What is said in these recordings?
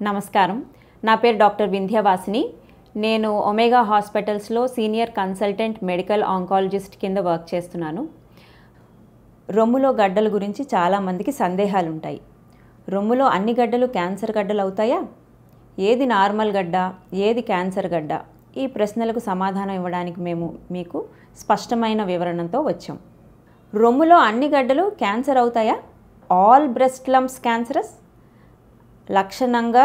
నమస్కారం. నా పేరు డాక్టర్ వింధ్యవాసిని. నేను ఒమేగా హాస్పిటల్స్లో సీనియర్ కన్సల్టెంట్ మెడికల్ ఆంకాలజిస్ట్ కింద వర్క్ చేస్తున్నాను. రొమ్ములో గడ్డల గురించి చాలామందికి సందేహాలు ఉంటాయి. రొమ్ములో అన్ని గడ్డలు క్యాన్సర్ గడ్డలు అవుతాయా? ఏది నార్మల్ గడ్డ, ఏది క్యాన్సర్ గడ్డ? ఈ ప్రశ్నలకు సమాధానం ఇవ్వడానికి మేము మీకు స్పష్టమైన వివరణతో వచ్చాం. రొమ్ములో అన్ని గడ్డలు క్యాన్సర్ అవుతాయా? All breast lumps cancerous? లక్షణంగా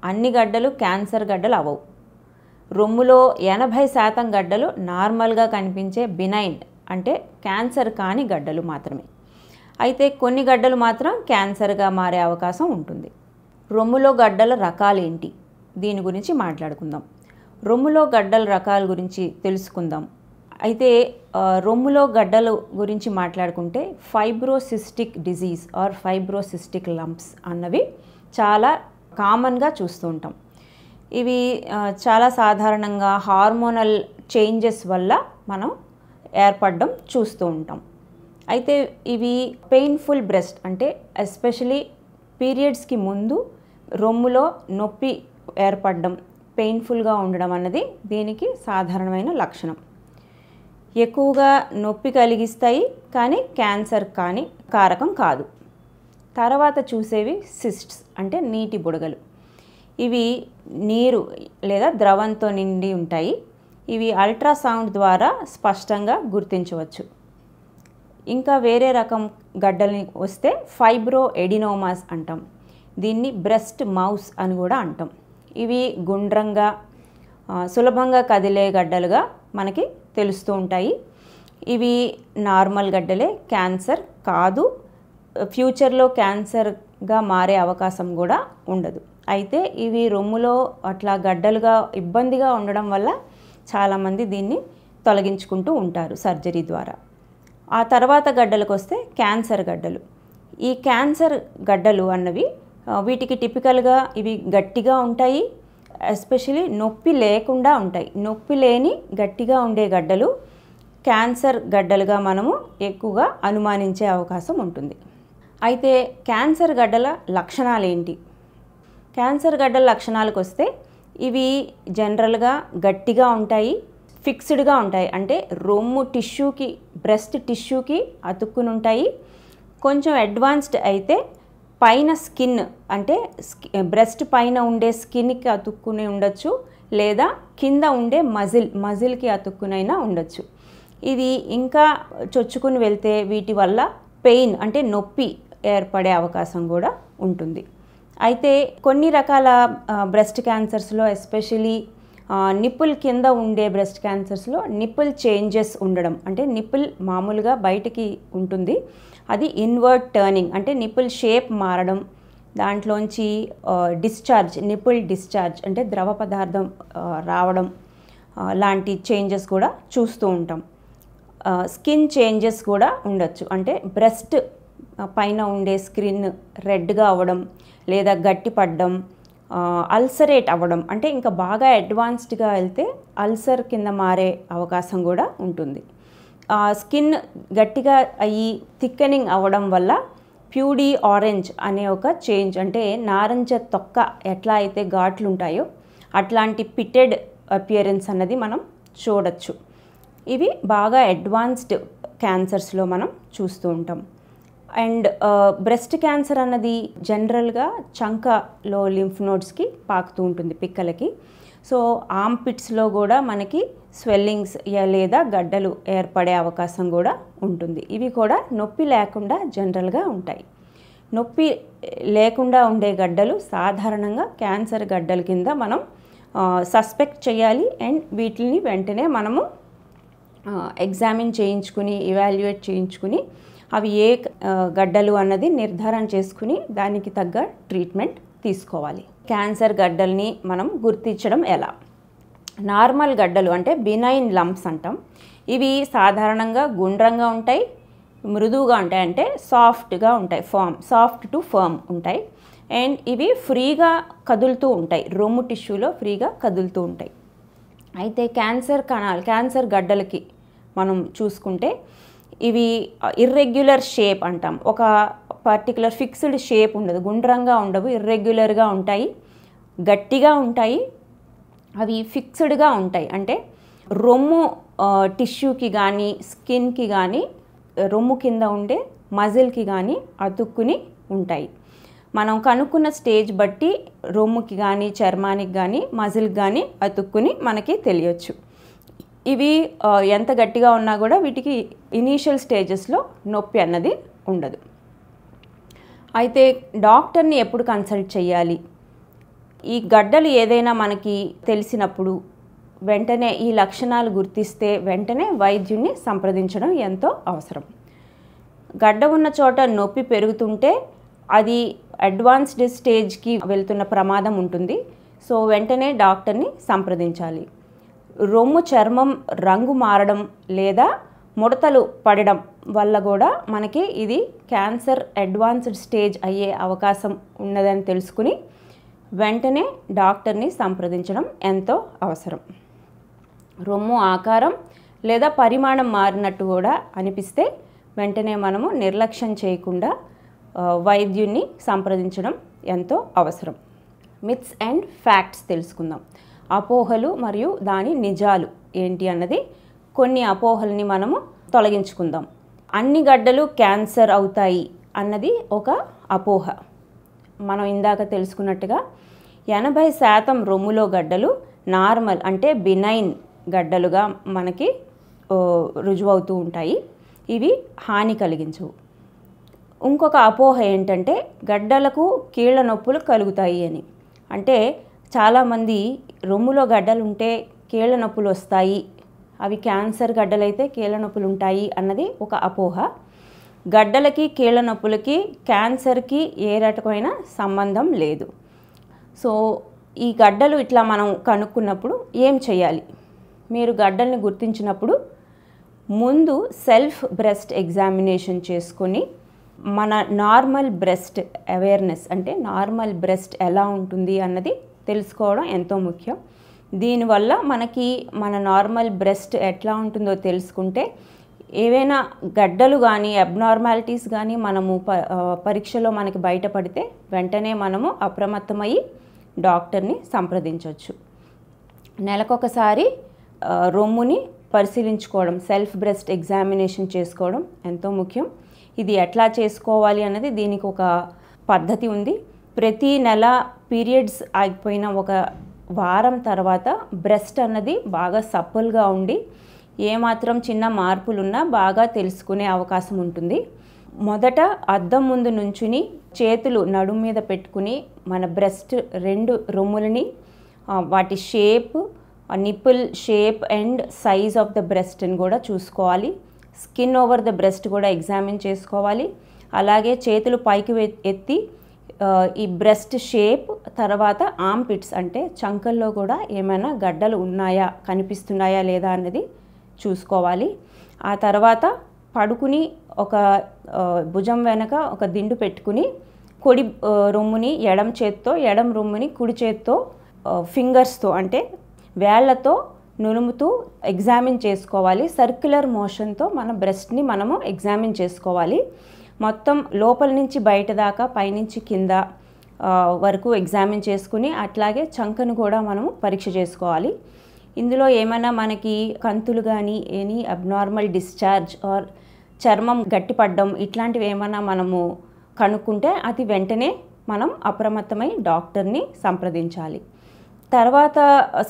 అన్ని గడ్డలు క్యాన్సర్ గడ్డలు అవ్వవు. రొమ్ములో 80% గడ్డలు నార్మల్గా కనిపించే బినైన్ అంటే క్యాన్సర్ కాని గడ్డలు మాత్రమే. అయితే కొన్ని గడ్డలు మాత్రం క్యాన్సర్గా మారే అవకాశం ఉంటుంది. రొమ్ములో గడ్డల రకాలు ఏంటి? దీని గురించి మాట్లాడుకుందాం. రొమ్ములో గడ్డల రకాల గురించి తెలుసుకుందాం. అయితే రొమ్ములో గడ్డలు గురించి మాట్లాడుకుంటే fibrocystic disease are fibrocystic lumps అన్నవి చాలా కామన్గా చూస్తూ ఉంటాం. ఇవి చాలా సాధారణంగా హార్మోనల్ చేంజెస్ వల్ల మనం ఏర్పడడం చూస్తూ ఉంటాం. అయితే ఇవి పెయిన్ఫుల్ బ్రెస్ట్ అంటే ఎస్పెషలీ పీరియడ్స్కి ముందు రొమ్ములో నొప్పి ఏర్పడడం, పెయిన్ఫుల్గా ఉండడం అన్నది దీనికి సాధారణమైన లక్షణం. ఎక్కువగా నొప్పి కలిగిస్తాయి, కానీ క్యాన్సర్ కాని కారకం కాదు. తర్వాత చూసేవి సిస్ట్స్ అంటే నీటి బుడగలు. ఇవి నీరు లేదా ద్రవంతో నిండి ఉంటాయి. ఇవి అల్ట్రాసౌండ్ ద్వారా స్పష్టంగా గుర్తించవచ్చు. ఇంకా వేరే రకం గడ్డల్ని వస్తే ఫైబ్రో ఎడినోమాస్ అంటాం. దీన్ని బ్రెస్ట్ మౌస్ అని కూడా అంటాం. ఇవి గుండ్రంగా సులభంగా కదిలే గడ్డలుగా మనకి తెలుస్తూ ఉంటాయి. ఇవి నార్మల్ గడ్డలే, క్యాన్సర్ కాదు. ఫ్యూచర్లో క్యాన్సర్గా మారే అవకాశం కూడా ఉండదు. అయితే ఇవి రొమ్ములో అట్లా గడ్డలుగా ఇబ్బందిగా ఉండడం వల్ల చాలామంది దీన్ని తొలగించుకుంటూ ఉంటారు సర్జరీ ద్వారా. ఆ తర్వాత గడ్డలకు వస్తే క్యాన్సర్ గడ్డలు. ఈ క్యాన్సర్ గడ్డలు అన్నవి వీటికి టిపికల్గా ఇవి గట్టిగా ఉంటాయి, ఎస్పెషలీ నొప్పి లేకుండా ఉంటాయి. నొప్పి లేని గట్టిగా ఉండే గడ్డలు క్యాన్సర్ గడ్డలుగా మనము ఎక్కువగా అనుమానించే అవకాశం ఉంటుంది. అయితే క్యాన్సర్ గడ్డల లక్షణాలు ఏంటి? క్యాన్సర్ గడ్డల లక్షణాలకు వస్తే ఇవి జనరల్గా గట్టిగా ఉంటాయి, ఫిక్స్డ్గా ఉంటాయి. అంటే రొమ్ము టిష్యూకి, బ్రెస్ట్ టిష్యూకి అతుక్కుని ఉంటాయి. కొంచెం అడ్వాన్స్డ్ అయితే పైన స్కిన్ అంటే బ్రెస్ట్ పైన ఉండే స్కిన్కి అతుక్కుని ఉండొచ్చు, లేదా కింద ఉండే మజిల్కి అతుక్కునైనా ఉండొచ్చు. ఇది ఇంకా చొచ్చుకుని వెళ్తే వీటి వల్ల పెయిన్ అంటే నొప్పి ఏర్పడే అవకాశం కూడా ఉంటుంది. అయితే కొన్ని రకాల బ్రెస్ట్ క్యాన్సర్స్లో ఎస్పెషలీ నిప్పుల్ కింద ఉండే బ్రెస్ట్ క్యాన్సర్స్లో నిప్పుల్ చేంజెస్ ఉండడం, అంటే నిప్పుల్ మామూలుగా బయటికి ఉంటుంది, అది ఇన్వర్ట్ టర్నింగ్ అంటే నిప్పుల్ షేప్ మారడం, దాంట్లోంచి డిశ్చార్జ్, నిప్పుల్ డిశ్చార్జ్ అంటే ద్రవ పదార్థం రావడం లాంటి చేంజెస్ కూడా చూస్తూ ఉంటాం. స్కిన్ చేంజెస్ కూడా ఉండొచ్చు, అంటే బ్రెస్ట్ పైన ఉండే స్కిన్ రెడ్గా అవ్వడం, లేదా గట్టిపడడం, అల్సరేట్ అవ్వడం, అంటే ఇంకా బాగా అడ్వాన్స్డ్గా వెళ్తే అల్సర్ కింద మారే అవకాశం కూడా ఉంటుంది. స్కిన్ గట్టిగా అయ్యి థిక్కెనింగ్ అవ్వడం వల్ల ప్యూడీ ఆరెంజ్ అనే ఒక చేంజ్, అంటే నారింజ తొక్క ఎట్లా అయితే ఘాట్లు ఉంటాయో అట్లాంటి పిటెడ్ అపియరెన్స్ అన్నది మనం చూడొచ్చు. ఇవి బాగా అడ్వాన్స్డ్ క్యాన్సర్స్లో మనం చూస్తూ ఉంటాం. అండ్ బ్రెస్ట్ క్యాన్సర్ అన్నది జనరల్గా చంకలో లింఫ్ నోడ్స్కి పాకుతూ ఉంటుంది, పిక్కలకి. సో ఆర్మ్పిట్స్లో కూడా మనకి స్వెల్లింగ్స్ లేదా గడ్డలు ఏర్పడే అవకాశం కూడా ఉంటుంది. ఇవి కూడా నొప్పి లేకుండా జనరల్గా ఉంటాయి. నొప్పి లేకుండా ఉండే గడ్డలు సాధారణంగా క్యాన్సర్ గడ్డల కింద మనం సస్పెక్ట్ చేయాలి. అండ్ వీటిని వెంటనే మనము ఎగ్జామిన్ చేయించుకుని, ఇవాల్యుయేట్ చేయించుకుని అవి ఏ గడ్డలు అన్నది నిర్ధారణ చేసుకుని దానికి తగ్గ ట్రీట్మెంట్ తీసుకోవాలి. క్యాన్సర్ గడ్డల్ని మనం గుర్తించడం ఎలా? నార్మల్ గడ్డలు అంటే బినైన్ లంప్స్ అంటాం. ఇవి సాధారణంగా గుండ్రంగా ఉంటాయి, మృదువుగా ఉంటాయి, అంటే సాఫ్ట్గా ఉంటాయి, సాఫ్ట్ టు ఫర్మ్ ఉంటాయి. అండ్ ఇవి ఫ్రీగా కదులుతూ ఉంటాయి, రొమ్ము టిష్యూలో ఫ్రీగా కదులుతూ ఉంటాయి. అయితే క్యాన్సర్ గడ్డలకి మనం చూసుకుంటే ఇవి ఇర్రెగ్యులర్ షేప్ అంటాం. ఒక పర్టికులర్ ఫిక్స్డ్ షేప్ ఉండదు, గుండ్రంగా ఉండవు, ఇర్రెగ్యులర్గా ఉంటాయి. గట్టిగా ఉంటాయి, అవి ఫిక్స్డ్గా ఉంటాయి. అంటే రొమ్ము టిష్యూకి కానీ స్కిన్కి కానీ రొమ్ము కింద ఉండే మజిల్కి కానీ అతుక్కుని ఉంటాయి. మనం కనుక్కున్న స్టేజ్ బట్టి రొమ్ముకి కానీ చర్మానికి కానీ మజిల్కి కానీ అతుక్కుని మనకి తెలియచ్చు. ఇవి ఎంత గట్టిగా ఉన్నా కూడా వీటికి ఇనీషియల్ స్టేజెస్లో నొప్పి అన్నది ఉండదు. అయితే డాక్టర్ని ఎప్పుడు కన్సల్ట్ చేయాలి? ఈ గడ్డలు ఏదైనా మనకి తెలిసినప్పుడు వెంటనే ఈ లక్షణాలు గుర్తిస్తే వెంటనే వైద్యుని సంప్రదించడం ఎంతో అవసరం. గడ్డ ఉన్న చోట నొప్పి పెరుగుతుంటే అది అడ్వాన్స్డ్ స్టేజ్కి వెళ్తున్న ప్రమాదం ఉంటుంది. సో వెంటనే డాక్టర్ని సంప్రదించాలి. రొమ్ము చర్మం రంగు మారడం లేదా ముడతలు పడడం వల్ల కూడా మనకి ఇది క్యాన్సర్ అడ్వాన్స్డ్ స్టేజ్ అయ్యే అవకాశం ఉన్నదని తెలుసుకుని వెంటనే డాక్టర్ని సంప్రదించడం ఎంతో అవసరం. రొమ్ము ఆకారం లేదా పరిమాణం మారినట్టు కూడా అనిపిస్తే వెంటనే మనము నిర్లక్ష్యం చేయకుండా వైద్యుని సంప్రదించడం ఎంతో అవసరం. మిత్స్ అండ్ ఫ్యాక్ట్స్ తెలుసుకుందాం. అపోహలు మరియు దాని నిజాలు ఏంటి అన్నది. కొన్ని అపోహల్ని మనము తొలగించుకుందాం. అన్ని గడ్డలు క్యాన్సర్ అవుతాయి అన్నది ఒక అపోహ. మనం ఇందాక తెలుసుకున్నట్టుగా 80% రొమ్ములో గడ్డలు నార్మల్ అంటే బినైన్ గడ్డలుగా మనకి రుజువవుతూ ఉంటాయి. ఇవి హాని కలిగించవు. ఇంకొక అపోహ ఏంటంటే గడ్డలకు కీళ్ళ నొప్పులు కలుగుతాయి అని. అంటే చాలామంది రొమ్ములో గడ్డలు ఉంటే కీళ్ళ నొప్పులు వస్తాయి, అవి క్యాన్సర్ గడ్డలైతే కీళ్ళ నొప్పులు ఉంటాయి అన్నది ఒక అపోహ. గడ్డలకి కీళ్ళ నొప్పులకి క్యాన్సర్కి ఏ రకమైన సంబంధం లేదు. సో ఈ గడ్డలు ఇట్లా మనం కనుక్కున్నప్పుడు ఏం చేయాలి? మీరు గడ్డల్ని గుర్తించినప్పుడు ముందు సెల్ఫ్ బ్రెస్ట్ ఎగ్జామినేషన్ చేసుకొని మన నార్మల్ బ్రెస్ట్ అవేర్నెస్ అంటే నార్మల్ బ్రెస్ట్ ఎలా ఉంటుంది అన్నది తెలుసుకోవడం ఎంతో ముఖ్యం. దీనివల్ల మనకి మన నార్మల్ బ్రెస్ట్ ఎట్లా ఉంటుందో తెలుసుకుంటే ఏవైనా గడ్డలు కానీ అబ్నార్మాలిటీస్ కానీ మనము పరీక్షలో మనకి బయటపడితే వెంటనే మనము అప్రమత్తమయ్యి డాక్టర్ని సంప్రదించవచ్చు. నెలకొకసారి రొమ్ముని పరిశీలించుకోవడం, సెల్ఫ్ బ్రెస్ట్ ఎగ్జామినేషన్ చేసుకోవడం ఎంతో ముఖ్యం. ఇది ఎట్లా చేసుకోవాలి అన్నది దీనికి ఒక పద్ధతి ఉంది. ప్రతి నెల పీరియడ్స్ ఆగిపోయిన ఒక వారం తర్వాత బ్రెస్ట్ అన్నది బాగా సప్పల్గా ఉండి ఏమాత్రం చిన్న మార్పులున్నా బాగా తెలుసుకునే అవకాశం ఉంటుంది. మొదట అద్దం ముందు నుంచుని చేతులు నడుము మీద పెట్టుకుని మన బ్రెస్ట్ 2 రొమ్ములని వాటి shape, nipple shape and size of the బ్రెస్ట్ని కూడా చూసుకోవాలి. స్కిన్ ఓవర్ ద బ్రెస్ట్ కూడా ఎగ్జామిన్ చేసుకోవాలి. అలాగే చేతులు పైకి ఎత్తి ఈ బ్రెస్ట్ షేప్, తర్వాత ఆర్మ్ పిట్స్ అంటే చంకల్లో కూడా ఏమైనా గడ్డలు ఉన్నాయా, కనిపిస్తున్నాయా లేదా అన్నది చూసుకోవాలి. ఆ తర్వాత పడుకుని ఒక భుజం వెనక ఒక దిండు పెట్టుకుని కుడి రొమ్ముని ఎడం చేత్తో, ఎడం రొమ్ముని కుడి చేత్తో ఫింగర్స్తో అంటే వేళ్లతో నులుముతూ ఎగ్జామిన్ చేసుకోవాలి. సర్క్యులర్ మోషన్తో మన బ్రెస్ట్ని మనము ఎగ్జామిన్ చేసుకోవాలి. మొత్తం లోపల నుంచి బయట దాకా, పైనుంచి కింద వరకు ఎగ్జామిన్ చేసుకుని అట్లాగే చంకను కూడా మనము పరీక్ష చేసుకోవాలి. ఇందులో ఏమైనా మనకి కంతులు కానీ ఎనీ అబ్నార్మల్ డిశ్చార్జ్ ఆర్ చర్మం గట్టిపడడం ఇట్లాంటివి ఏమైనా మనము కనుక్కుంటే అది వెంటనే మనం అప్రమత్తమై డాక్టర్ని సంప్రదించాలి. తర్వాత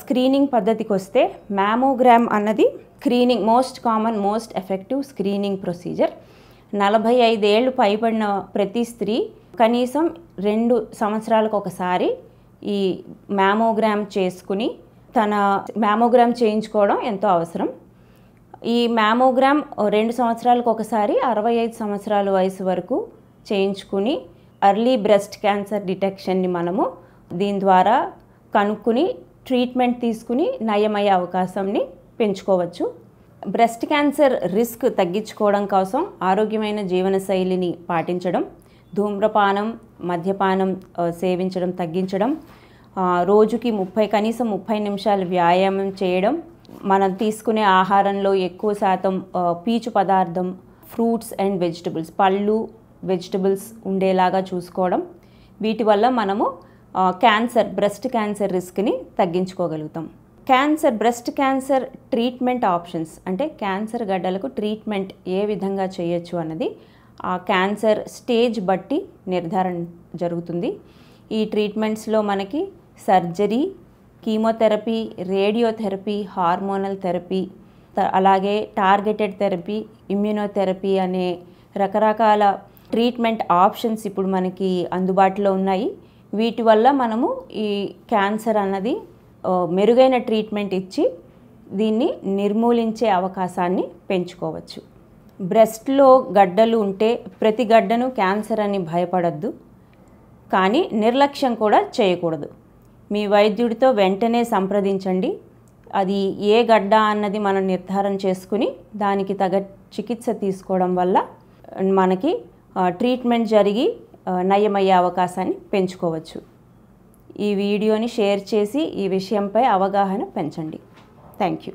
స్క్రీనింగ్ పద్ధతికి వస్తే మ్యామోగ్రామ్ అన్నది screening most common, most effective screening procedure. 45 ఏళ్ళు పైబడిన ప్రతి స్త్రీ కనీసం 2 సంవత్సరాలకు ఒకసారి ఈ మ్యామోగ్రామ్ చేసుకుని తన మ్యామోగ్రామ్ చేయించుకోవడం ఎంతో అవసరం. ఈ మ్యామోగ్రామ్ 2 సంవత్సరాలకు ఒకసారి 65 సంవత్సరాల వయసు వరకు చేయించుకుని ఎర్లీ బ్రెస్ట్ క్యాన్సర్ డిటెక్షన్ని మనము దీని ద్వారా కనుక్కుని ట్రీట్మెంట్ తీసుకుని నయమయ్యే అవకాశాన్ని పెంచుకోవచ్చు. బ్రెస్ట్ క్యాన్సర్ రిస్క్ తగ్గించుకోవడం కోసం ఆరోగ్యమైన జీవనశైలిని పాటించడం, ధూమ్రపానం, మద్యపానం సేవించడం తగ్గించడం, రోజుకి కనీసం 30 నిమిషాలు వ్యాయామం చేయడం, మనం తీసుకునే ఆహారంలో ఎక్కువ శాతం పీచు పదార్థం, ఫ్రూట్స్ అండ్ వెజిటబుల్స్, పళ్ళు వెజిటబుల్స్ ఉండేలాగా చూసుకోవడం, వీటి వల్ల మనము బ్రెస్ట్ క్యాన్సర్ రిస్క్ని తగ్గించుకోగలుగుతాం. బ్రెస్ట్ క్యాన్సర్ ట్రీట్మెంట్ ఆప్షన్స్ అంటే క్యాన్సర్ గడ్డలకు ట్రీట్మెంట్ ఏ విధంగా చేయొచ్చు అన్నది ఆ క్యాన్సర్ స్టేజ్ బట్టి నిర్ధారణ జరుగుతుంది. ఈ ట్రీట్మెంట్స్లో మనకి surgery, chemotherapy, radiotherapy, hormonal therapy, అలాగే టార్గెటెడ్ థెరపీ, ఇమ్యూనోథెరపీ అనే రకరకాల ట్రీట్మెంట్ ఆప్షన్స్ ఇప్పుడు మనకి అందుబాటులో ఉన్నాయి. వీటి వల్ల మనము ఈ క్యాన్సర్ అన్నది మెరుగైన ట్రీట్మెంట్ ఇచ్చి దీన్ని నిర్మూలించే అవకాశాన్ని పెంచుకోవచ్చు. బ్రెస్ట్లో గడ్డలు ఉంటే ప్రతి గడ్డను క్యాన్సర్ అని భయపడద్దు, కానీ నిర్లక్ష్యం కూడా చేయకూడదు. మీ వైద్యుడితో వెంటనే సంప్రదించండి. అది ఏ గడ్డ అన్నది మనం నిర్ధారణ చేసుకుని దానికి తగ్గ చికిత్స తీసుకోవడం వల్ల మనకి ట్రీట్మెంట్ జరిగి నయమయ్యే అవకాశాన్ని పెంచుకోవచ్చు. ఈ వీడియోని షేర్ చేసి ఈ విషయంపై అవగాహన పెంచండి. Thank you.